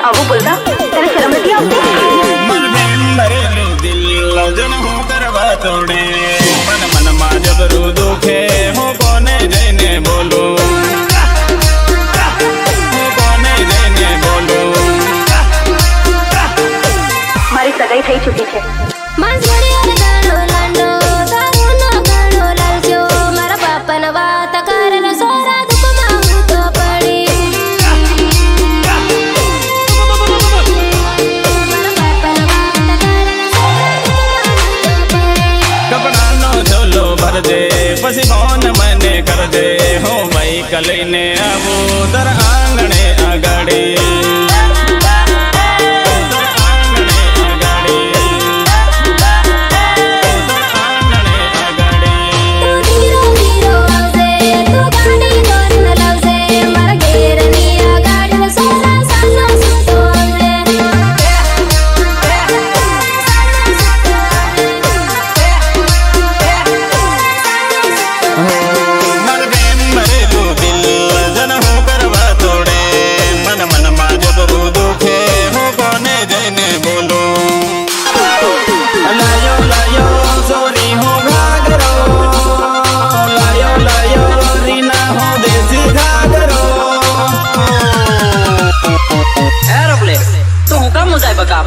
આવું બોલતા તને શરમ નથી આવતી? મન પ્રેમ ભરેલું દિલ જન હું કરવા તોડે મન મનમાં જબરું દુખે હું કોને જઈને બોલું મારી સગાઈ થઈ ચૂકી છે. પછી ફોન મને કરજે હું બાઈક લઈને આવું તાર આંગણે આગાડી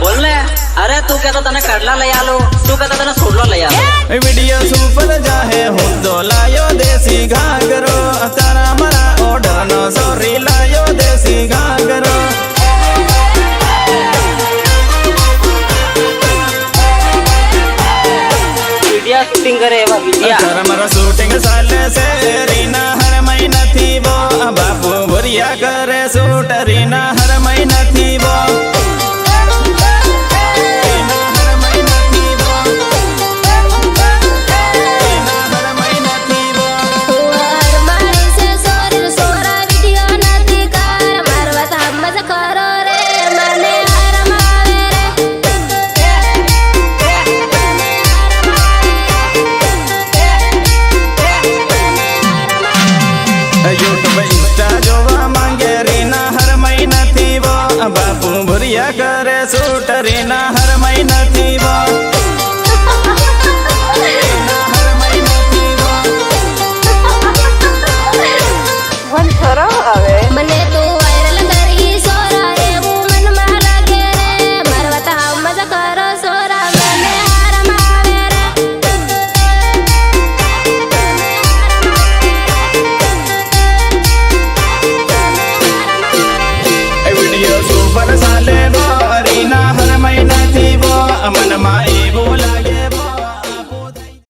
बोल ले अरे तू कहता तने करला ले आलो तू कहता तने सोडलो ले आलो वीडियो सुपर जाहे हूँ तो लायो देसी घाघरो तारा मरा ओढ़नो सॉरी लायो देसी घाघरो वीडियो शूटिंग करे एवा वीडियो तारा मरा शूटिंग साले से रीना हर महीना थी वो बापू भरिया करे शूट रीना हर महीना थी वो बापू भरिया करे सूट रीना हर महीना थी वो